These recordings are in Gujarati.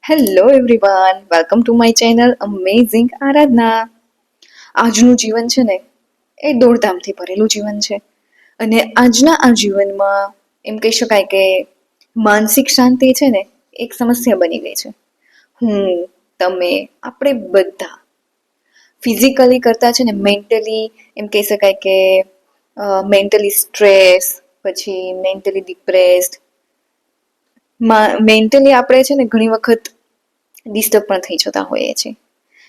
Hello everyone, welcome to my channel amazing Aradhana. આજનું જીવન છે ને એ દોડધામથી ભરેલું જીવન છે. અને આજના આ જીવનમાં એમ કહી શકાય કે માનસિક શાંતિ છે ને એક સમસ્યા બની ગઈ છે. તમે આપણે બધા ફિઝિકલી કરતા છે ને મેન્ટલી એમ કહી શકાય કે મેન્ટલી સ્ટ્રેસ, પછી મેન્ટલી ડિપ્રેસ્ડ, મેન્ટલી આપણે છે ને ઘણી વખત ડિસ્ટર્બ પણ થઈ જતા હોઈએ છીએ.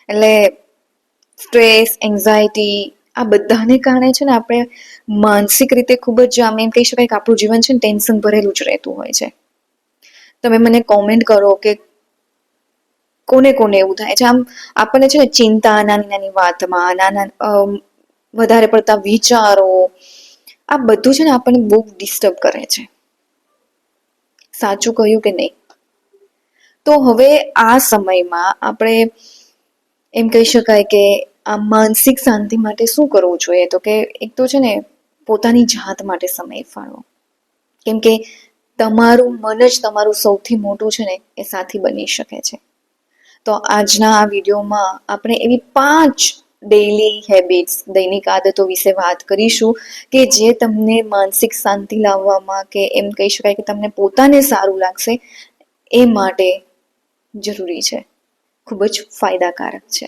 એટલે સ્ટ્રેસ, એન્ઝાયટી આ બધાને કારણે છે ને આપણે માનસિક રીતે ખૂબ જ આમ એમ કહી શકાય કે આપણું જીવન છે ને ટેન્શન ભરેલું જ રહેતું હોય છે. તમે મને કોમેન્ટ કરો કે કોને કોને એવું થાય છે. આમ આપણને છે ને ચિંતા નાની નાની વાતમાં, વધારે પડતા વિચારો, આ બધું છે ને આપણને બહુ ડિસ્ટર્બ કરે છે. સાચું કહ્યું કે નહીં? તો હવે આ સમયમાં આપણે એમ કહી શકાય કે આ માનસિક શાંતિ માટે શું કરવું જોઈએ? તો કે એક તો છે ને પોતાની જાત માટે સમય ફાળવો. કેમ કે તમારું મન જ તમારું સૌથી મોટું છે ને એ સાથી બની શકે છે. તો આજના આ વિડીયોમાં આપણે એવી 5 ડેઈલી હેબિટ્સ, દૈનિક આદતો વિશે વાત કરીશું કે જે તમને માનસિક શાંતિ લાવવામાં કે એમ કહી શકાય કે તમને પોતાને સારું લાગશે એ માટે જરૂરી છે, ખૂબ જ ફાયદાકારક છે.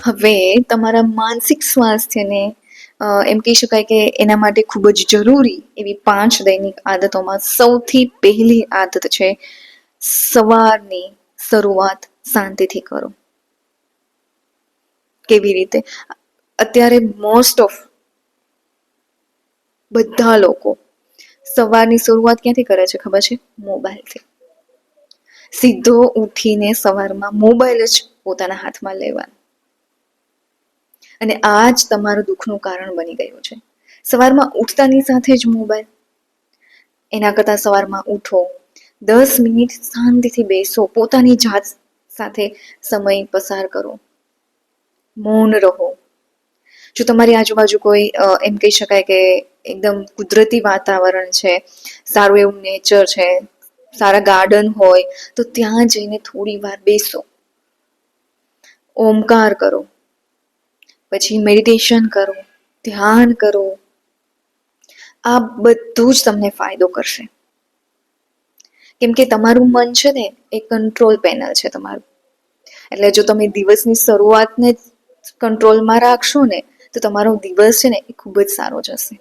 હવે તમારા માનસિક સ્વાસ્થ્યને એમ કહી શકાય કે એના માટે ખૂબ જ જરૂરી એવી 5 દૈનિક આદતોમાં સૌથી પહેલી આદત છે સવારની શરૂઆત શાંતિથી કરો. કેવી રીતે? અત્યારે મોસ્ટ ઓફ બધા લોકો સવારની શરૂઆત ક્યાંથી કરે છે ખબર છે? મોબાઈલથી. સીધો ઉઠીને સવારમાં મોબાઈલ જ પોતાના હાથમાં લેવાનો. અને આ જ તમારું દુઃખનું કારણ બની ગયું છે. સવારમાં ઉઠતાની સાથે જ મોબાઈલ. એના કરતાં સવારમાં ઉઠો, 10 મિનિટ શાંતિથી બેસો, પોતાની જાત સાથે સમય પસાર કરો, મૌન રહો. જો તમારી આજુબાજુ કોઈ એમ કહી શકાય કે એકદમ કુદરતી વાતાવરણ છે, સારું એવું નેચર છે, સારા ગાર્ડન હોય, તો ત્યાં જઈને થોડી વાર બેસો, ઓમકાર કરો, પછી મેડિટેશન કરો, ધ્યાન કરો. આ બધું જ તમને ફાયદો કરશે. કેમ કે તમારું મન છે ને એ કંટ્રોલ પેનલ છે તમારું. એટલે જો તમે દિવસની શરૂઆતને કંટ્રોલમાં રાખશો ને તો તમારો દિવસ છે ને એ ખૂબ જ સારો જશે.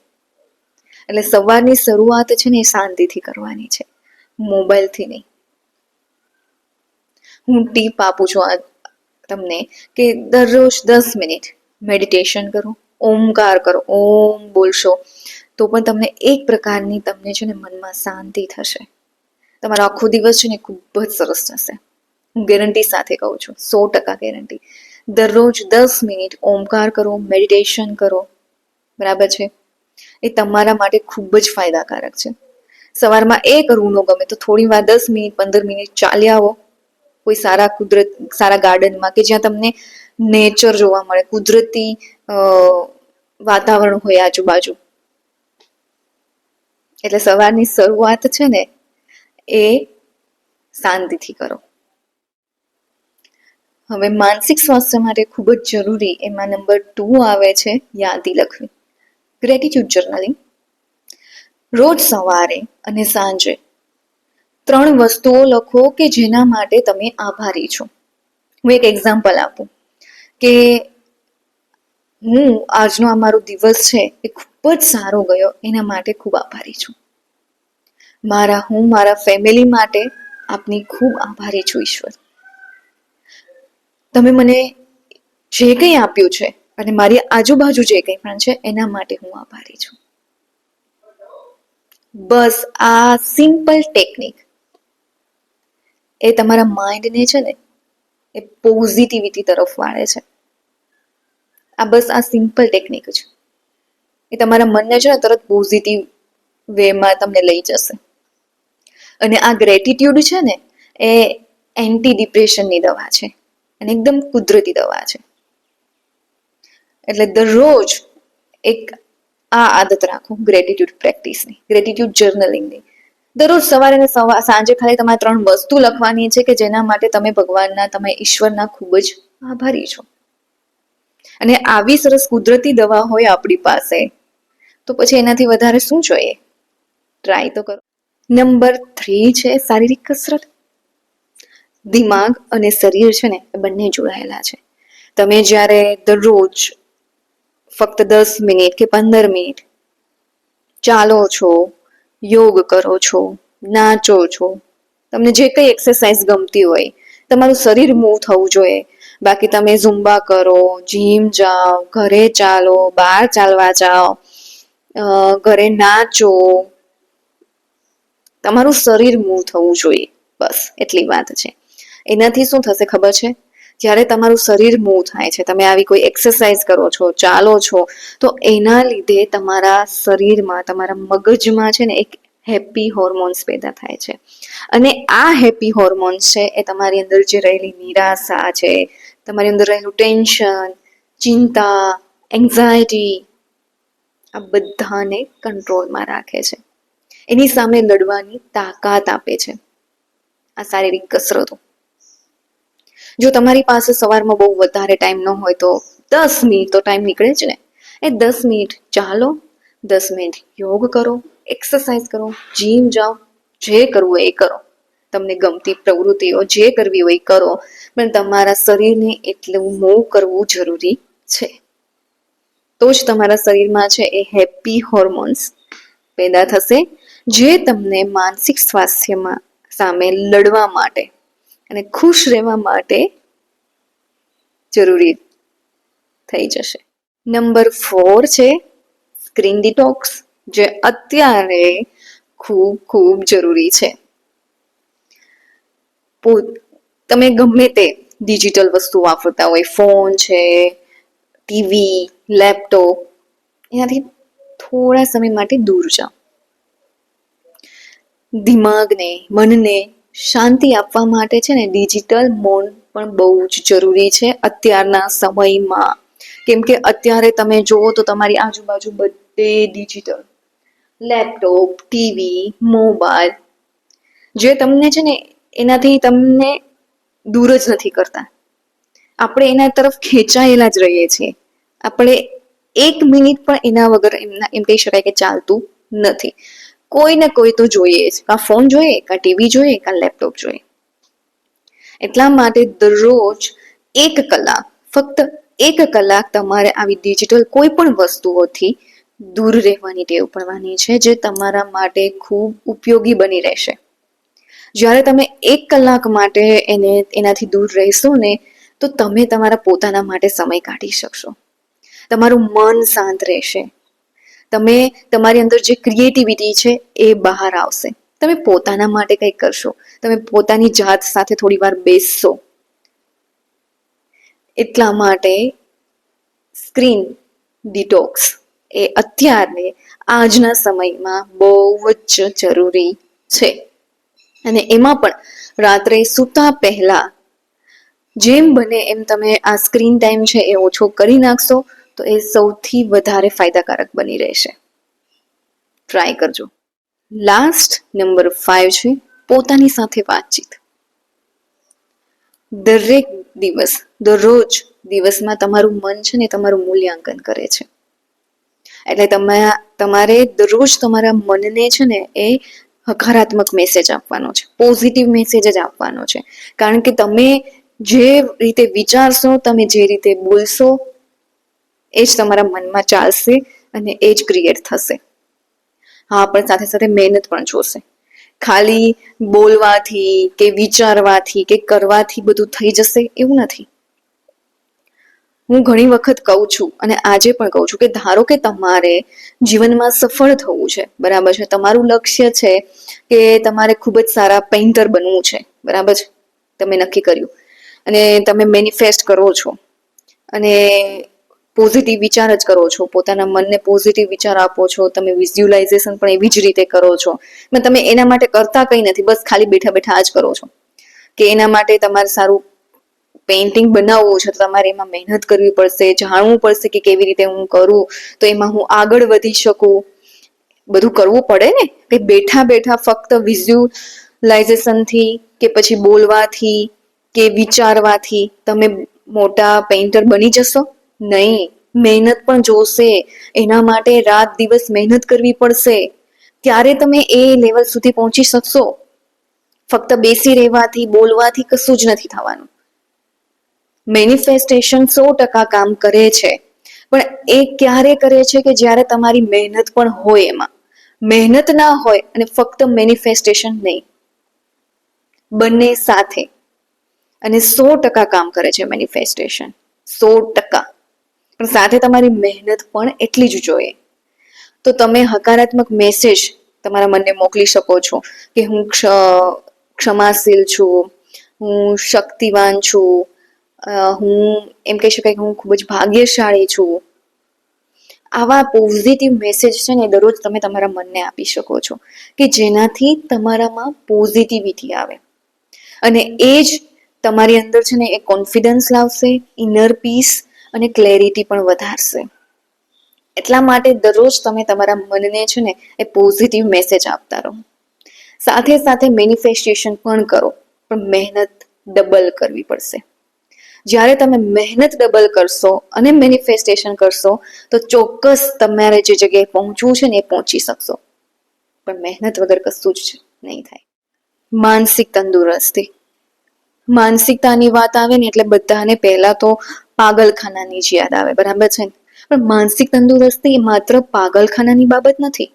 એટલે સવારની શરૂઆત છે ને એ શાંતિથી કરવાની છે, મોબાઈલથી નહીં. હું ટીપ આપું છું આ તમને કે દરરોજ 10 મિનિટ મેડિટેશન કરો, ઓમકાર કરો. ઓમ બોલશો તો પણ તમને એક પ્રકારની તમને છે ને મનમાં શાંતિ થશે. તમારો આખો દિવસ છે ને ખૂબ જ સરસ જશે. હું ગેરંટી સાથે કહું છું, 100% ગેરંટી. દરરોજ 10 મિનિટ ઓમકાર કરો, મેડિટેશન કરો, બરાબર છે? એ તમારા માટે ખૂબ જ ફાયદાકારક છે. સવારમાં એ કરવું ન ગમે તો થોડી વાર 10 મિનિટ 15 મિનિટ ચાલી આવો કોઈ સારા ગાર્ડનમાં કે જ્યાં તમને નેચર જોવા મળે, કુદરતી વાતાવરણ હોય આજુબાજુ. એટલે સવારની શરૂઆત છે ને એ શાંતિથી કરો. હવે માનસિક સ્વાસ્થ્ય માટે ખૂબ જ જરૂરી એમાં નંબર 2 આવે છે યાદી લખવી, ગ્રેટિટ્યુડ જર્નલિંગ. રોજ સવારે અને સાંજે 3 વસ્તુઓ લખો કે જેના માટે તમે આભારી છો. હું એક એક્ઝામ્પલ આપું કે હું આજનો આ મારો દિવસ છે એ ખૂબ જ સારો ગયો, એના માટે ખૂબ આભારી છું. હું મારા ફેમિલી માટે આપની ખૂબ આભારી છું ઈશ્વર. તમે મને જે કંઈ આપ્યું છે અને મારી આજુબાજુ જે કંઈ પણ છે એના માટે હું આભારી છું. બસ આ સિમ્પલ ટેકનિક એ તમારા માઇન્ડને છે ને એ પોઝિટિવિટી તરફ વાળે છે. આ સિમ્પલ ટેકનિક છે એ તમારા મનને છે ને તરત પોઝિટિવ વેમાં તમને લઈ જશે. અને આ ગ્રેટિટ્યુડ છે ને એ એન્ટી ડિપ્રેશનની દવા છે અને એકદમ કુદરતી દવા છે. એટલે દરરોજ એક આ આદત રાખો ગ્રેટિટ્યુડ પ્રેક્ટિસની, ગ્રેટિટ્યુડ જર્નલિંગની. દરરોજ સવારે અને સાંજે ખાલી તમારે 3 વસ્તુ લખવાની છે કે જેના માટે તમે ભગવાનના, તમે ઈશ્વરના ખૂબ જ આભારી છો. અને આવી સરસ કુદરતી દવા હોય આપણી પાસે તો પછી એનાથી વધારે શું જોઈએ? ટ્રાય તો કરો. નંબર 3 છે શારીરિક કસરત. દિમાગ અને શરીર છે ને એ બંને જોડાયેલા છે. તમે જ્યારે દરરોજ ફક્ત 10 મિનિટ કે 15 મિનિટ ચાલો છો, યોગ કરો છો, નાચો છો, તમને જે કંઈ એક્સરસાઇઝ ગમતી હોય, તમારું શરીર મૂવ થવું જોઈએ. બાકી તમે ઝુંબા કરો, જીમ જાઓ, ઘરે ચાલો, બહાર ચાલવા જાઓ, ઘરે નાચો, તમારું શરીર મૂવ થવું જોઈએ. બસ એટલી વાત છે. એનાથી શું થશે ખબર છે? જ્યારે તમારું શરીર મૂવ થાય છે, તમે આવી કોઈ એક્સરસાઇઝ કરો છો, ચાલો છો, તો એના લીધે તમારા શરીરમાં, તમારા મગજમાં છે ને એક હેપી હોર્મોન્સ પેદા થાય છે. અને આ હેપી હોર્મોન્સ છે એ તમારી અંદર જે રહેલી નિરાશા છે, તમારી અંદર રહેલું ટેન્શન, ચિંતા, એન્ઝાયટી, આ બધાને કંટ્રોલમાં રાખે છે. એની સામે લડવાની તાકાત આપે છે આ શારીરિક કસરતો. જો તમારી પાસે સવારમાં બહુ વધારે ટાઈમ ન હોય તો 10 મિનિટ તો ટાઈમ નીકળે જ ને. એ 10 મિનિટ ચાલો, 10 મિનિટ યોગ કરો, એક્સરસાઇઝ કરો, જીમ જાઓ, જે કરવું હોય એ કરો. તમને ગમતી પ્રવૃત્તિઓ જે કરવી હોય એ કરો, પણ તમારા શરીરને એટલું મૂવ કરવું જરૂરી છે. તો જ તમારા શરીરમાં છે એ હેપી હોર્મોન્સ પેદા થશે, જે તમને માનસિક સ્વાસ્થ્યમાં સામે લડવા માટે અને ખુશ રહેવા માટે જરૂરી થઈ જશે. નંબર 4 છે સ્ક્રીન ડિટોક્સ, જે અત્યારે ખૂબ ખૂબ જરૂરી છે. તમે ગમે તે ડિજિટલ વસ્તુ વાપરતા હોય, ફોન છે, ટીવી, લેપટોપ, એનાથી થોડા સમય માટે દૂર જાઓ. દિમાગને, મનને શાંતિ આપવા માટે છે ને ડિજિટલ મૌન પણ બહુ જ જરૂરી છે અત્યારના સમયમાં. કેમ કે અત્યારે તમે જુઓ તો તમારી આજુબાજુ બધે ડિજિટલ, લેપટોપ, ટીવી, મોબાઈલ, જે તમને છે ને એનાથી તમને દૂર જ નથી કરતા. આપણે એના તરફ ખેંચાયેલા જ રહીએ છીએ. આપણે 1 મિનિટ પણ એના વગર એમ કહી શકાય કે ચાલતું નથી. કોઈ ને કોઈ તો જોઈએ જ, કાં ફોન જોઈએ, કાં ટીવી જોઈએ, કાં લેપટોપ જોઈએ. એટલા માટે દરરોજ 1 કલાક, ફક્ત 1 કલાક તમારે આવી ડિજિટલ કોઈ પણ વસ્તુઓથી દૂર રહેવાની ટેવ પડવાની છે, જે તમારા માટે ખૂબ ઉપયોગી બની રહેશે. જ્યારે તમે 1 કલાક માટે એનાથી દૂર રહેશો ને, તો તમે તમારા પોતાના માટે સમય કાઢી શકશો. તમારું મન શાંત રહેશે. તમે તમારી અંદર જે ક્રિએટિવિટી છે એ બહાર આવશે. તમે પોતાના માટે કંઈક કરશો, તમે પોતાની જાત સાથે થોડી વાર બેસશો. એટલા માટે સ્ક્રીન ડિટોક્સ એ અત્યારે આજના સમયમાં બહુ જ જરૂરી છે. અને એમાં પણ રાત્રે સૂતા પહેલા જેમ બને એમ તમે આ સ્ક્રીન ટાઈમ છે એ ઓછો કરી નાખશો તો એ સૌથી વધારે ફાયદાકારક બની રહેશે. ટ્રાય કરજો. લાસ્ટ નંબર 5 છે પોતાની સાથે વાતચીત. દરેક દિવસ, દરરોજ દિવસમાં તમારું મન છે ને તમારું મૂલ્યાંકન કરે છે. એટલે તમારે દરરોજ તમારા મનને છે ને એ હકારાત્મક મેસેજ આપવાનો છે, પોઝિટિવ મેસેજ જ આપવાનો છે. કારણ કે તમે જે રીતે વિચારશો, તમે જે રીતે બોલશો, એ જ તમારા મનમાં ચાલશે અને એ જ ક્રિએટ થશે. હા, પણ સાથે સાથે મહેનત પણ જોશે. ખાલી બોલવાથી કે વિચારવાથી કે કરવાથી બધું થઈ જશે એવું નથી. હું ઘણી વખત કહું છું અને આજે પણ કહું છું કે ધારો કે તમારે જીવનમાં સફળ થવું છે, બરાબર છે, તમારું લક્ષ્ય છે કે તમારે ખૂબ જ સારા પેઇન્ટર બનવું છે, બરાબર છે, તમે નક્કી કર્યું અને તમે મેનિફેસ્ટ કરો છો અને પોઝિટિવ વિચાર જ કરો છો, પોતાના મનને પોઝિટિવ વિચાર આપો છો, તમે વિઝ્યુલાઇઝેશન પણ એવી જ રીતે કરો છો. તમે એના માટે કરતા કંઈ નથી, બસ ખાલી બેઠા બેઠા આ જ કરો છો કે એના માટે તમારે સારું પેઇન્ટિંગ બનાવવું છે તો તમારે એમાં મહેનત કરવી પડશે, જાણવું પડશે કે કેવી રીતે હું કરું તો એમાં હું આગળ વધી શકું. બધું કરવું પડે ને, કે બેઠા બેઠા ફક્ત વિઝ્યુલાઇઝેશનથી કે પછી બોલવાથી કે વિચારવાથી તમે મોટા પેઇન્ટર બની જશો? નહીં, મહેનત પણ જોશે. એના માટે રાત દિવસ મહેનત કરવી પડશે, ત્યારે તમે એ લેવલ સુધી પહોંચી શકશો. ફક્ત બેસી રહેવાથી બોલવાથી કશું જ નથી થવાનું. મેનિફેસ્ટેશન 100% કામ કરે છે, પણ એ ક્યારે કરે છે કે જ્યારે તમારી મહેનત પણ હોય. એમાં મહેનત ના હોય અને ફક્ત મેનિફેસ્ટેશન નહીં, બંને સાથે. અને 100% કામ કરે છે મેનિફેસ્ટેશન, 100%. પણ સાથે તમારી મહેનત પણ એટલી જ જોઈએ. તો તમે હકારાત્મક મેસેજ તમારા મનને મોકલી શકો છો કે હું ક્ષમાશીલ છું, હું શક્તિવાન છું, હું એમ કહી શકાય કે હું ખૂબ જ ભાગ્યશાળી છું. આવા પોઝિટિવ મેસેજ છે ને દરરોજ તમે તમારા મનને આપી શકો છો, કે જેનાથી તમારામાં પોઝિટિવિટી આવે અને એ જ તમારી અંદર છે ને એ કોન્ફિડન્સ લાવશે, ઇનર પીસ અને ક્લેરિટી પણ વધારશે. એટલા માટે દરરોજ તમે તમારા મનને છે ને એ પોઝિટિવ મેસેજ આપતા રહો. સાથે સાથે મેનિફેસ્ટેશન પણ કરો, પણ મહેનત ડબલ કરવી પડશે. જ્યારે તમે મહેનત ડબલ કરશો અને મેનિફેસ્ટેશન કરશો તો ચોક્કસ તમારે જે જગ્યાએ પહોંચવું છે ને એ પહોંચી શકશો. પણ મહેનત વગર કશું જ નહીં થાય. માનસિક તંદુરસ્તી, માનસિકતાની વાત આવે ને એટલે બધાને પહેલા તો પાગલખાનાની જ યાદ આવે, બરાબર છે ને? પણ માનસિક તંદુરસ્તી એ માત્ર પાગલખાનાની બાબત નથી.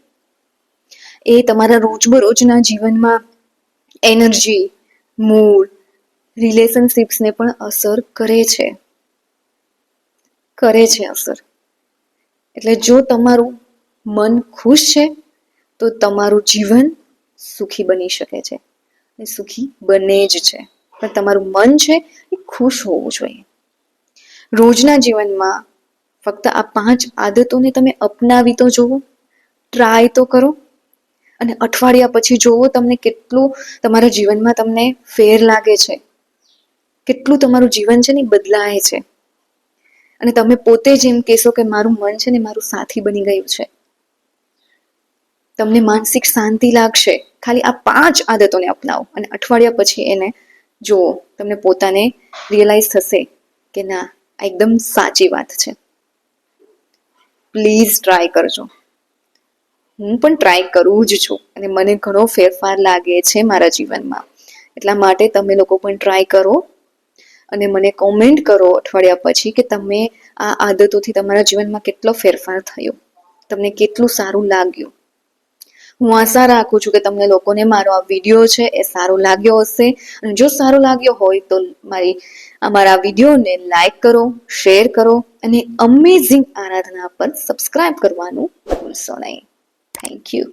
એ તમારા રોજબરોજના જીવનમાં એનર્જી, મૂડ, રિલેશનશિપ્સને પણ અસર કરે છે અસર. એટલે જો તમારું મન ખુશ છે તો તમારું જીવન સુખી બની શકે છે, અને સુખી બને જ છે. પણ તમારું મન છે એ ખુશ હોવું જોઈએ. રોજના જીવનમાં ફક્ત આ 5 આદતોને તમે અપનાવી તો જુઓ, ટ્રાય તો કરો, અને અઠવાડિયા પછી જોવો તમને કેટલું તમારા જીવનમાં તમને ફેર લાગે છે, કેટલું તમારું જીવન છે ને બદલાય છે. અને તમે પોતે જ એમ કહેશો કે મારું મન છે ને મારું સાથી બની ગયું છે. તમને માનસિક શાંતિ લાગશે. ખાલી આ 5 આદતોને અપનાવો અને અઠવાડિયા પછી એને જુઓ, તમને પોતાને રિયલાઇઝ થશે કે ના, આ એકદમ સાચી વાત છે. પ્લીઝ ટ્રાય કરજો. હું પણ ટ્રાય કરું જ છું અને મને ઘણો ફેરફાર લાગે છે મારા જીવનમાં. એટલા માટે તમે લોકો પણ ટ્રાય કરો અને મને કોમેન્ટ કરો અઠવાડિયા પછી કે તમે આ આદતોથી તમારા જીવનમાં કેટલો ફેરફાર થયો, તમને કેટલું સારું લાગ્યું. હું આશા રાખું છું કે તમને લોકોને મારો આ વિડીયો છે એ સારો લાગ્યો હશે. અને જો સારો લાગ્યો હોય તો અમારા વિડીયોને લાઈક કરો, શેર કરો અને અમેઝિંગ આરાધના પર સબસ્ક્રાઇબ કરવાનું ભૂલશો નહીં. Thank you.